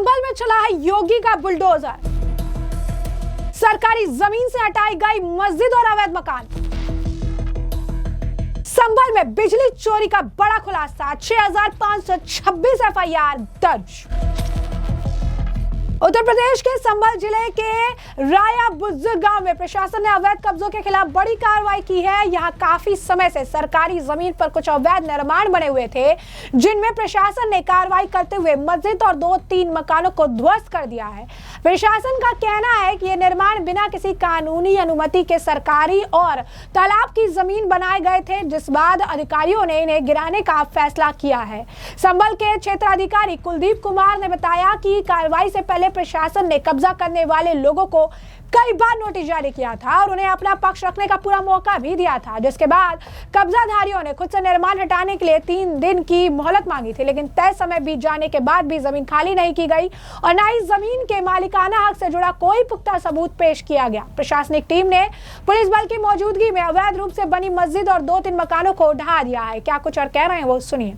संभल में चला है योगी का बुलडोजर। सरकारी जमीन से हटाई गई मस्जिद और अवैध मकान। संभल में बिजली चोरी का बड़ा खुलासा, 6526 एफआईआर दर्ज। उत्तर प्रदेश के संभल जिले के राया बुजुर्ग गांव में प्रशासन ने अवैध कब्जों के खिलाफ बड़ी कार्रवाई की है। यहां काफी समय से सरकारी जमीन पर कुछ अवैध निर्माण बने हुए थे, जिनमें प्रशासन ने कार्रवाई करते हुए मस्जिद और 2-3 मकानों को ध्वस्त कर दिया है। प्रशासन का कहना है कि ये निर्माण बिना किसी कानूनी अनुमति के सरकारी और तालाब की जमीन बनाए गए थे, जिस बाद अधिकारियों ने इन्हें गिराने का फैसला किया है। संभल के क्षेत्राधिकारी कुलदीप कुमार ने बताया कि कार्रवाई से पहले प्रशासन ने कब्जा करने वाले लोगों को कई बार नोटिस जारी किया था और उन्हें अपना पक्ष रखने का पूरा मौका भी दिया था, जिसके बाद कब्जाधारियों ने खुद से निर्माण हटाने के लिए 3 दिन की मोहलत मांगी थी, लेकिन तय समय बीत जाने के बाद भी जमीन खाली नहीं की गई और न ही जमीन के मालिकाना हक से जुड़ा कोई पुख्ता सबूत पेश किया गया। प्रशासनिक टीम ने पुलिस बल की मौजूदगी में अवैध रूप से बनी मस्जिद और 2-3 मकानों को ढहा दिया है। क्या कुछ और कह रहे हैं वो सुनिए।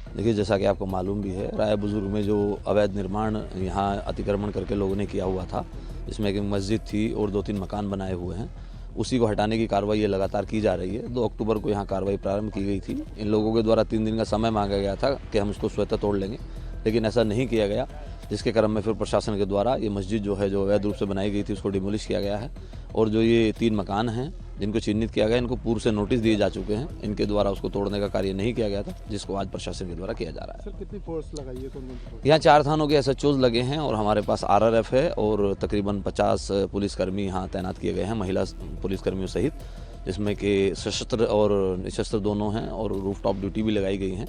देखिए, जैसा कि आपको मालूम भी है, राय बुजुर्ग में जो अवैध निर्माण यहाँ अतिक्रमण करके लोगों ने किया हुआ था, इसमें एक मस्जिद थी और 2-3 मकान बनाए हुए हैं, उसी को हटाने की कार्रवाई ये लगातार की जा रही है। 2 अक्टूबर को यहाँ कार्रवाई प्रारंभ की गई थी। इन लोगों के द्वारा 3 दिन का समय मांगा गया था कि हम इसको स्वतः तोड़ लेंगे, लेकिन ऐसा नहीं किया गया, जिसके क्रम में फिर प्रशासन के द्वारा ये मस्जिद जो है, जो अवैध रूप से बनाई गई थी, उसको डिमोलिश किया गया है। और जो ये 3 मकान हैं जिनको चिन्हित किया गया, इनको पूर्व से नोटिस दिए जा चुके हैं। इनके द्वारा उसको तोड़ने का कार्य नहीं किया गया था, जिसको आज प्रशासन के द्वारा किया जा रहा है। सर, कितनी फोर्स लगाई है? यहाँ 4 थानों के SHOs लगे हैं और हमारे पास RRF है और तकरीबन 50 पुलिसकर्मी यहाँ तैनात किए गए हैं, महिला पुलिसकर्मियों सहित, जिसमें कि सशस्त्र और निशस्त्र दोनों हैं और रूफटॉप ड्यूटी भी लगाई गई हैं।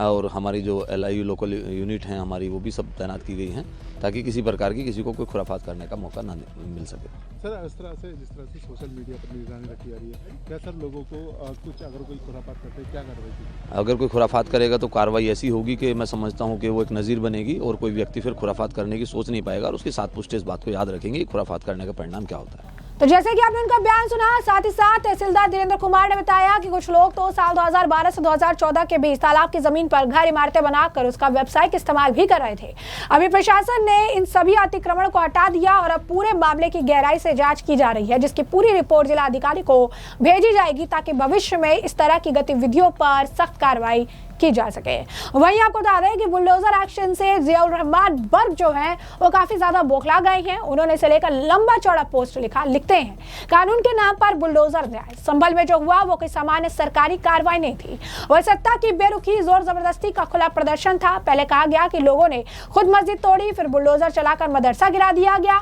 और हमारी जो LIU लोकल यूनिट हैं हमारी, वो भी सब तैनात की गई हैं, ताकि किसी प्रकार की किसी को कोई खुराफात करने का मौका ना मिल सके। सर, जिस तरह से सोशल मीडिया पर निगरानी रखी जा रही है, क्या सर लोगों को कुछ अगर कोई खुराफात करते हैं, क्या कार्रवाई की? अगर कोई खुराफात करेगा तो कार्रवाई ऐसी होगी कि मैं समझता हूँ कि वो एक नज़ीर बनेगी और कोई व्यक्ति फिर खुराफात करने की सोच नहीं पाएगा और उसके साथ पुष्ट इस बात को याद रखेंगे कि खुराफात करने का परिणाम क्या होता है। तो जैसे कि आपने उनका बयान सुना, साथ ही साथ तहसीलदार धीरेन्द्र कुमार ने बताया कि कुछ लोग तो साल 2012 से 2014 के बीच तालाब की जमीन पर घर इमारतें बनाकर उसका व्यावसायिक इस्तेमाल भी कर रहे थे। अभी प्रशासन ने इन सभी अतिक्रमण को हटा दिया और अब पूरे मामले की गहराई से जांच की जा रही है, जिसकी पूरी रिपोर्ट जिला अधिकारी को भेजी जाएगी, ताकि भविष्य में इस तरह की गतिविधियों पर सख्त कार्रवाई की जा सके। वहीं आपको बता दें कि बुलडोजर एक्शन से जियाउर रहमान बर्ग जो हैं वो काफी ज्यादा बौखला गए हैं। उन्होंने इसे लेकर लंबा चौड़ा पोस्ट लिखते हैं, कानून के नाम पर बुलडोजर न्याय। संभल में जो हुआ वो कोई सामान्य सरकारी कार्रवाई नहीं थी, वह सत्ता की बेरुखी, जोर जबरदस्ती का खुला प्रदर्शन था। पहले कहा गया कि लोगों ने खुद मस्जिद तोड़ी, फिर बुलडोजर चलाकर मदरसा गिरा दिया गया।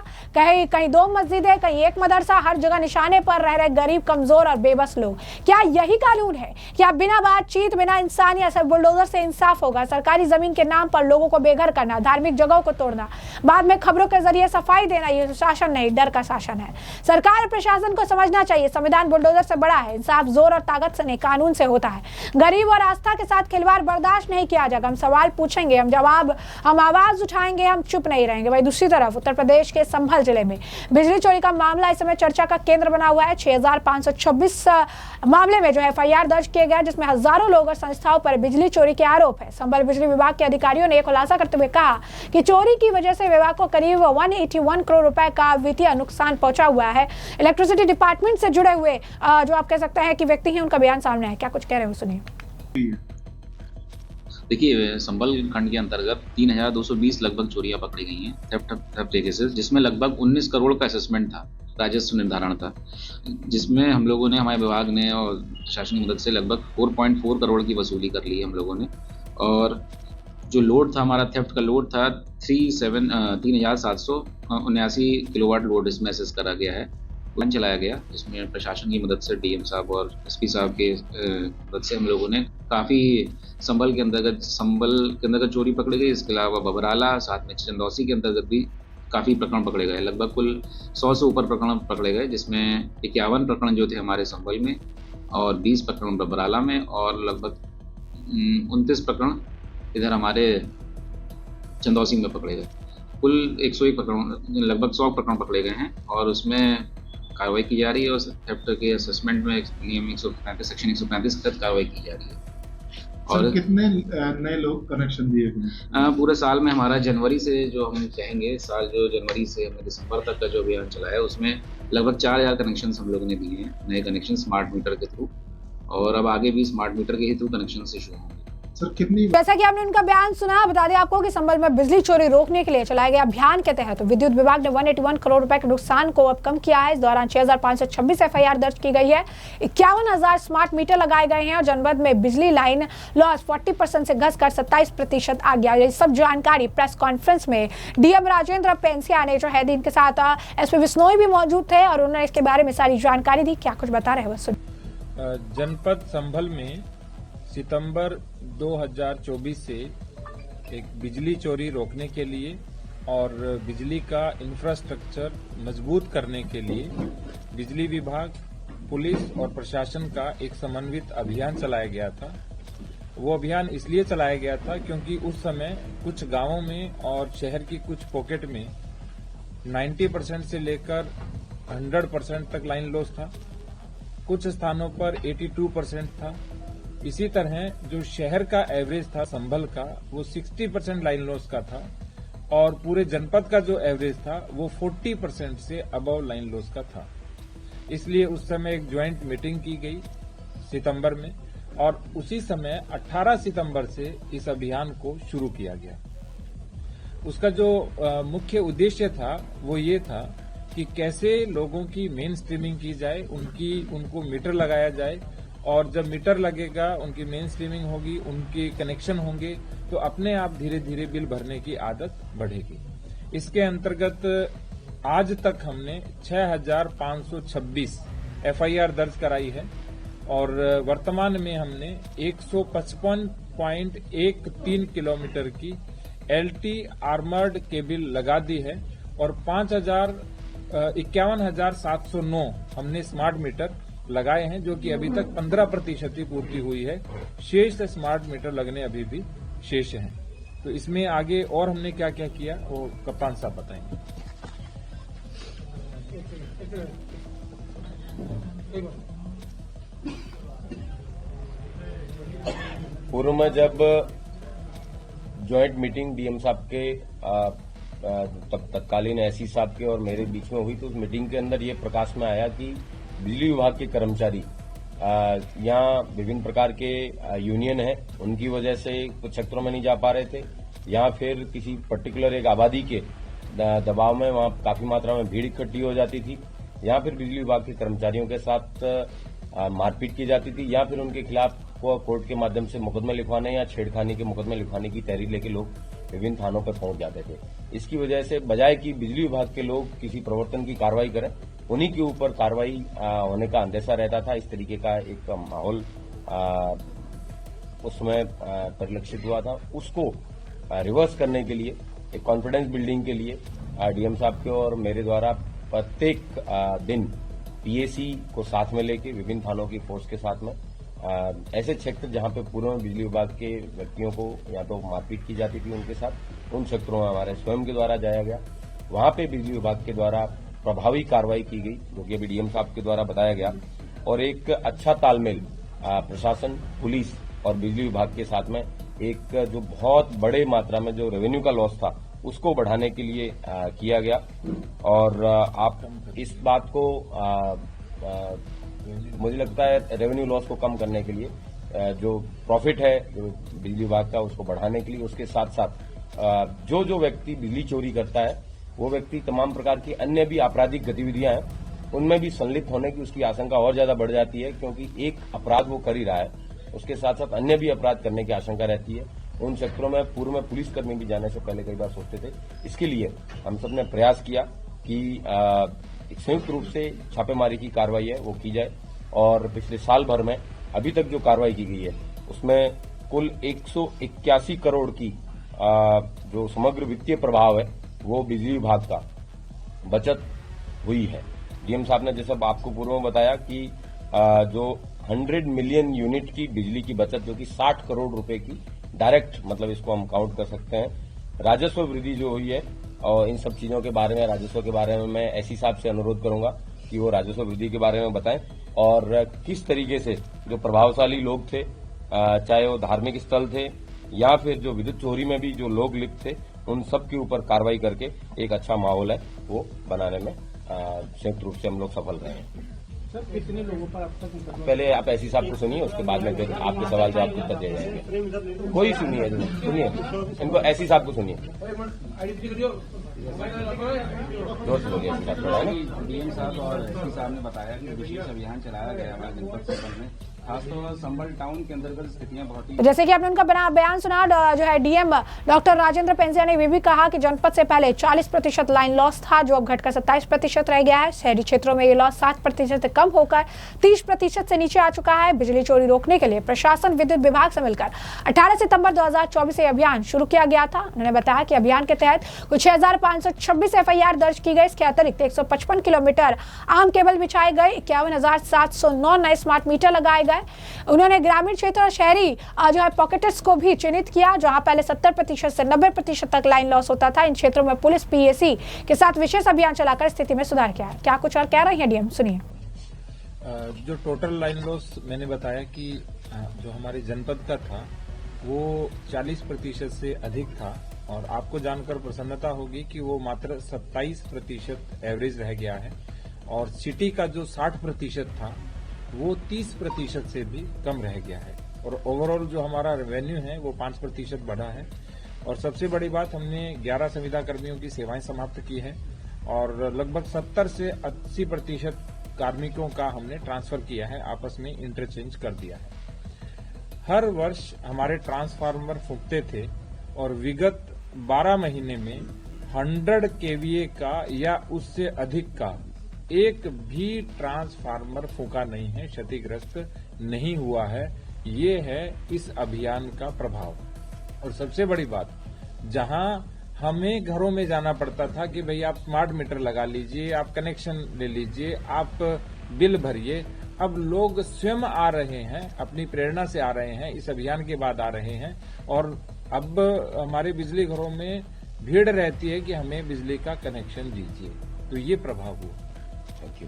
कहीं 2 मस्जिदें, कहीं 1 मदरसा, हर जगह निशाने पर रह रहे गरीब, कमजोर और बेबस लोग। क्या यही कानून है? क्या बिना बातचीत, बिना इंसानियत बुलडोजर से इंसाफ होगा? सरकारी जमीन के नाम पर लोगों को बेघर करना, धार्मिक जगहों को तोड़ना, बाद में खबरों के जरिए सफाई देना, ये शासन नहीं, डर का शासन है। सरकार और प्रशासन को समझना चाहिए, संविधान बुलडोजर से बड़ा है। इंसाफ जोर और ताकत से नहीं, कानून से होता है। गरीब और आस्था के साथ खिलवाड़ बर्दाश्त नहीं किया जाएगा। हम सवाल पूछेंगे, हम आवाज उठाएंगे, हम चुप नहीं रहेंगे। वही दूसरी तरफ उत्तर प्रदेश के संभल जिले में बिजली चोरी का मामला इस समय चर्चा का केंद्र बना हुआ है। 6526 मामले में जो FIR दर्ज किए गए, जिसमें हजारों लोग और संस्थाओं पर बिजली चोरी के आरोप है। संभल बिजली विभाग के अधिकारियों ने खुलासा करते हुए कहा कि चोरी की वजह से विभाग को करीब 181 करोड़ रुपए का वित्तीय नुकसान पहुंचा हुआ है। इलेक्ट्रिसिटी डिपार्टमेंट से जुड़े हुए जो आप कह सकते हैं कि व्यक्ति हैं, उनका बयान सामने है। क्या कुछ कह रहे हो सुनिए। देखिए, संभल खंड के अंतर्गत 3220 लगभग चोरियां पकड़ी गई हैं, थेफ्ट केसेस, जिसमें लगभग 19 करोड़ का असेसमेंट था, राजस्व निर्धारण था, जिसमें हम लोगों ने, हमारे विभाग ने और प्रशासन की मदद से लगभग 4.4 करोड़ की वसूली कर ली है हम लोगों ने। और जो लोड था, हमारा थेफ्ट का लोड था 3779 किलोवाट लोड इसमें असेस करा गया है, प्लान चलाया गया, जिसमें प्रशासन की मदद से DM साहब और SP साहब के मदद से हम लोगों ने काफ़ी संभल के अंतर्गत चोरी पकड़ी गई। इसके अलावा बबराला, साथ में चंदौसी के अंतर्गत भी काफ़ी प्रकरण पकड़े गए। लगभग कुल 100 से ऊपर प्रकरण पकड़े गए, जिसमें 51 प्रकरण जो थे हमारे संभल में और 20 प्रकरण बबराला में और लगभग 29 प्रकरण इधर हमारे चंदौसी में पकड़े गए। कुल 101 प्रकरण, लगभग 100 प्रकरण पकड़े गए हैं और उसमें कार्रवाई की जा रही है। और थेफ्ट के असेसमेंट में नियम 135 सेक्शन 135 के तहत कार्रवाई की जा रही है। और कितने नए लोग कनेक्शन दिए गए? पूरे साल में हमारा जनवरी से जो हम कहेंगे साल जो जनवरी से हमने दिसंबर तक का जो अभियान चलाया है उसमें लगभग 4000 कनेक्शन हम लोगों ने दिए हैं, नए कनेक्शन स्मार्ट मीटर के थ्रू, और अब आगे भी स्मार्ट मीटर के ही थ्रू कनेक्शन से शुरू होंगे। सर कितनी जैसा कि आपने उनका बयान सुना, बता दें आपको कि संभल में बिजली चोरी रोकने के लिए चलाए गए अभियान के तहत विद्युत विभाग ने 181 करोड़ रुपए के नुकसान को अब कम किया है। इस दौरान 6526 एफआईआर दर्ज की गई है, 51,000 स्मार्ट मीटर लगाए गए हैं और जनपद में बिजली लाइन लॉस 40% से घसकर 27% आ गया। ये सब जानकारी प्रेस कॉन्फ्रेंस में डीएम राजेंद्र पेंसिया ने जो है इनके साथ एसपी विश्नोई भी मौजूद थे और उन्होंने इसके बारे में सारी जानकारी दी। क्या कुछ बता रहे हैं जनपद संभल में सितंबर 2024 से एक बिजली चोरी रोकने के लिए और बिजली का इंफ्रास्ट्रक्चर मजबूत करने के लिए बिजली विभाग, पुलिस और प्रशासन का एक समन्वित अभियान चलाया गया था। वो अभियान इसलिए चलाया गया था क्योंकि उस समय कुछ गांवों में और शहर की कुछ पॉकेट में 90% से लेकर 100% तक लाइन लॉस था, कुछ स्थानों पर 82% था। इसी तरह जो शहर का एवरेज था संभल का वो 60% लाइन लॉस का था और पूरे जनपद का जो एवरेज था वो 40% से अबव लाइन लॉस का था। इसलिए उस समय एक ज्वाइंट मीटिंग की गई सितंबर में और उसी समय 18 सितंबर से इस अभियान को शुरू किया गया। उसका जो मुख्य उद्देश्य था वो ये था कि कैसे लोगों की मेन स्ट्रीमिंग की जाए, उनको मीटर लगाया जाए और जब मीटर लगेगा उनकी मेन स्ट्रीमिंग होगी, उनके कनेक्शन होंगे तो अपने आप धीरे धीरे बिल भरने की आदत बढ़ेगी। इसके अंतर्गत आज तक हमने 6526 एफआईआर दर्ज कराई है और वर्तमान में हमने 155.13 किलोमीटर की एलटी आर्मर्ड केबल लगा दी है और 51,709 हमने स्मार्ट मीटर लगाए हैं जो कि अभी तक 15% ही पूर्ति हुई है। शेष स्मार्ट मीटर लगने अभी भी शेष हैं। तो इसमें आगे और हमने क्या क्या किया वो कप्तान साहब बताएंगे। पूर्व में जब ज्वाइंट मीटिंग डीएम साहब के तत्कालीन एससी साहब के और मेरे बीच में हुई तो उस मीटिंग के अंदर ये प्रकाश में आया कि बिजली विभाग के कर्मचारी यहाँ विभिन्न प्रकार के यूनियन है, उनकी वजह से कुछ सेक्टरों में नहीं जा पा रहे थे या फिर किसी पर्टिकुलर एक आबादी के दबाव में वहाँ काफी मात्रा में भीड़ इकट्ठी हो जाती थी या फिर बिजली विभाग के कर्मचारियों के साथ मारपीट की जाती थी या फिर उनके खिलाफ कोर्ट के माध्यम से मुकदमे लिखवाने या छेड़खानी के मुकदमे लिखवाने की तैयारी लेके लोग विभिन्न थानों पर पहुंच जाते थे। इसकी वजह से बजाय कि बिजली विभाग के लोग किसी प्रवर्तन की कार्रवाई करें, उन्हीं के ऊपर कार्रवाई होने का अंदेशा रहता था। इस तरीके का एक माहौल उसमें परिलक्षित हुआ था। उसको रिवर्स करने के लिए, एक कॉन्फिडेंस बिल्डिंग के लिए डीएम साहब के और मेरे द्वारा प्रत्येक दिन पीएसी को साथ में लेके विभिन्न थानों की फोर्स के साथ में ऐसे क्षेत्र जहां पे पूर्व में बिजली विभाग के व्यक्तियों को या तो मारपीट की जाती थी उनके साथ, उन क्षेत्रों में हमारे स्वयं के द्वारा जाया गया। वहां पे बिजली विभाग के द्वारा प्रभावी कार्रवाई की गई जो कि अभी डीएम साहब के द्वारा बताया गया और एक अच्छा तालमेल प्रशासन, पुलिस और बिजली विभाग के साथ में एक जो बहुत बड़े मात्रा में जो रेवेन्यू का लॉस था उसको बढ़ाने के लिए किया गया। और आप इस बात को मुझे लगता है रेवेन्यू लॉस को कम करने के लिए जो प्रॉफिट है जो बिजली विभाग का उसको बढ़ाने के लिए, उसके साथ साथ जो व्यक्ति बिजली चोरी करता है वो व्यक्ति तमाम प्रकार की अन्य भी आपराधिक गतिविधियां हैं उनमें भी संलिप्त होने की उसकी आशंका और ज्यादा बढ़ जाती है क्योंकि एक अपराध वो कर ही रहा है, उसके साथ साथ अन्य भी अपराध करने की आशंका रहती है। उन क्षेत्रों में पूर्व में पुलिसकर्मी भी जाने से पहले कई बार सोचते थे। इसके लिए हम सब ने प्रयास किया कि संयुक्त रूप से छापेमारी की कार्रवाई है वो की जाए और पिछले साल भर में अभी तक जो कार्रवाई की गई है उसमें कुल 181 करोड़ की जो समग्र वित्तीय प्रभाव है वो बिजली विभाग का बचत हुई है। डीएम साहब ने जैसा आपको पूर्व में बताया कि जो 100 मिलियन यूनिट की बिजली की बचत जो कि 60 करोड़ रुपए की डायरेक्ट, मतलब इसको हम काउंट कर सकते हैं, राजस्व वृद्धि जो हुई है। और इन सब चीजों के बारे में, राजस्व के बारे में मैं एससी साहब से अनुरोध करूंगा कि वो राजस्व वृद्धि के बारे में बताएं और किस तरीके से जो प्रभावशाली लोग थे चाहे वो धार्मिक स्थल थे या फिर जो विद्युत चोरी में भी जो लोग लिप्त थे, उन सब के ऊपर कार्रवाई करके एक अच्छा माहौल है वो बनाने में संयुक्त रूप से हम लोग सफल रहे हैं। सर, कितने लोगों पर अब तक मुकदमा? पहले आप ऐसी साहब को सुनिए, उसके बाद में फिर आपके सवाल जवाब उत्तर दे जाएंगे। कोई सुनिए, इनको ऐसी साहब को सुनिए, जोर से बोलिए। डीएम साहब और एसपी साहब ने बताया कि विशेष अभियान चलाया गया है जनपद संभल में, खासतौर संभल टाउन के अंतर्गत स्थितियां बहुत ही। जैसे कि आपने उनका बयान सुना, जो है डीएम डॉक्टर राजेंद्र पेंजिया ने ये भी कहा कि जनपद से पहले 40% लाइन लॉस था, जो अब घटकर 27% रह गया है। शहरी क्षेत्रों में ये लॉस 7% से कम होकर 30% से नीचे आ चुका है। बिजली चोरी रोकने के लिए प्रशासन विद्युत विभाग से मिलकर 18 सितंबर 2024 से अभियान शुरू किया गया था। उन्होंने बताया कि अभियान के तहत कुछ 6526 FIR दर्ज की गई। इसके अतिरिक्त 155 किलोमीटर आम केबल बिछाए गए, 51,709 नए स्मार्ट मीटर लगाए गए। उन्होंने ग्रामीण क्षेत्र और शहरी जो है पॉकेट्स को भी चिन्हित किया, जहां पहले 70% से 90% तक लाइन लॉस होता था। इन क्षेत्रों में पुलिस PAC के साथ विशेष अभियान चलाकर स्थिति में सुधार किया है। क्या कुछ और कह रहे हैं डीएम, सुनिए। जो टोटल लाइन लॉस मैंने बताया कि जो हमारे जनपद का था वो 40% से अधिक था, और आपको जानकर प्रसन्नता होगी कि वो मात्र 27% एवरेज रह गया है, और सिटी का जो 60% था वो 30% से भी कम रह गया है, और ओवरऑल जो हमारा रेवेन्यू है वो 5% बढ़ा है। और सबसे बड़ी बात, हमने 11 संविदा कर्मियों की सेवाएं समाप्त की है, और लगभग 70 से 80% कार्मिकों का हमने ट्रांसफर किया है, आपस में इंटरचेंज कर दिया है। हर वर्ष हमारे ट्रांसफार्मर फूकते थे, और विगत 12 महीने में 100 KVA का या उससे अधिक का एक भी ट्रांसफार्मर फूका नहीं है, क्षतिग्रस्त नहीं हुआ है। ये है इस अभियान का प्रभाव। और सबसे बड़ी बात, जहां हमें घरों में जाना पड़ता था कि भाई आप स्मार्ट मीटर लगा लीजिए, आप कनेक्शन ले लीजिए, आप बिल भरिए, अब लोग स्वयं आ रहे हैं, अपनी प्रेरणा से आ रहे हैं, इस अभियान के बाद आ रहे हैं। और अब हमारे बिजली घरों में भीड़ रहती है कि हमें बिजली का कनेक्शन दीजिए, तो ये प्रभाव हुआ। Thank you.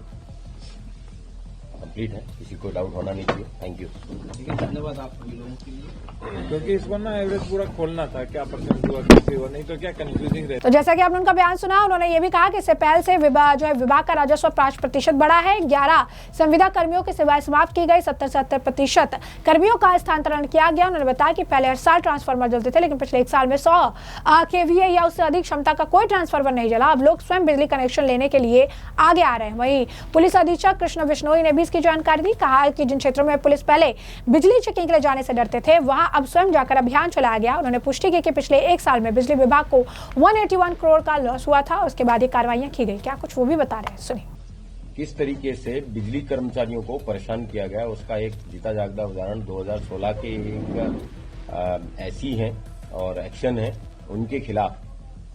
कंप्लीट है, किसी को डाउट होना नहीं चाहिए। Thank you. ठीक है, धन्यवाद आप सभी लोगों के लिए। क्योंकि इसको ना एवरेज पूरा खोलना था, क्या परसेंट हुआ कैसे हुआ, नहीं तो क्या कंफ्यूजिंग रहता। तो जैसा कि आपने उनका बयान सुना, उन्होंने ये भी कहा कि इससे पहले से विभाग का राजस्व 5% बढ़ा है। 11 संविदा कर्मियों की सेवाएं समाप्त की गई, 70% कर्मियों का स्थानांतरण किया गया। उन्होंने बताया कि पहले हर साल ट्रांसफार्मर जलते थे, लेकिन पिछले 1 साल में 100 KVA या उससे अधिक क्षमता का कोई ट्रांसफार्मर नहीं जला। अब लोग स्वयं बिजली कनेक्शन लेने के लिए आगे आ रहे हैं। वहीं पुलिस अधीक्षक कृष्ण बिश्नोई ने भी इसकी जानकारी दी। कहा कि जिन क्षेत्रों में पुलिस पहले बिजली चेकिंग के लिए जाने से डरते थे, वहां अब स्वयं जाकर अभियान चलाया गया। उन्होंने पुष्टि की कि पिछले 1 साल में बिजली विभाग को 181 करोड़ का लॉस हुआ था, उसके बाद ये कार्रवाइयां की गई। क्या कुछ वो भी बता रहे हैं, सुनिए। किस तरीके से बिजली कर्मचारियों को परेशान किया गया, उसका एक जीता जागता उदाहरण 2016 के एक ऐसी है और एक्शन है उनके खिलाफ,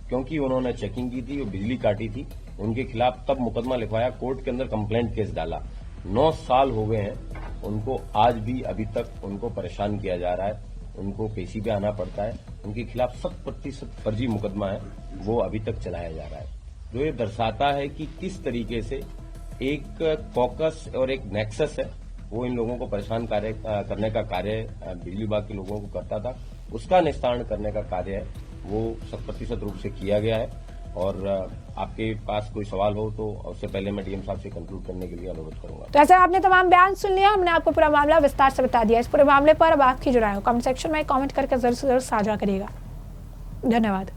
क्योंकि उन्होंने चेकिंग की थी और बिजली काटी थी, उनके खिलाफ तब मुकदमा लिखवाया, कोर्ट के अंदर कंप्लेंट केस डाला। 9 साल हो गए हैं उनको, आज भी अभी तक उनको परेशान किया जा रहा है, उनको पेशी पे आना पड़ता है। उनके खिलाफ 100% फर्जी मुकदमा है, वो अभी तक चलाया जा रहा है। जो ये दर्शाता है कि किस तरीके से एक कॉकस और एक नेक्सस है, वो इन लोगों को परेशान करने का कार्य बिजली विभाग के लोगों को करता था, उसका निस्तारण करने का कार्य है वो 100% रूप से किया गया है। और आपके पास कोई सवाल हो तो उससे पहले मैं डीएम साहब से कंक्लूड करने के लिए अनुरोध करूंगा। तो ऐसे आपने तमाम बयान सुन लिया, हमने आपको पूरा मामला विस्तार से बता दिया। इस पूरे मामले पर अब आपकी जो राय हो कमेंट सेक्शन में कमेंट करके जरूर से जरूर साझा करिएगा। धन्यवाद।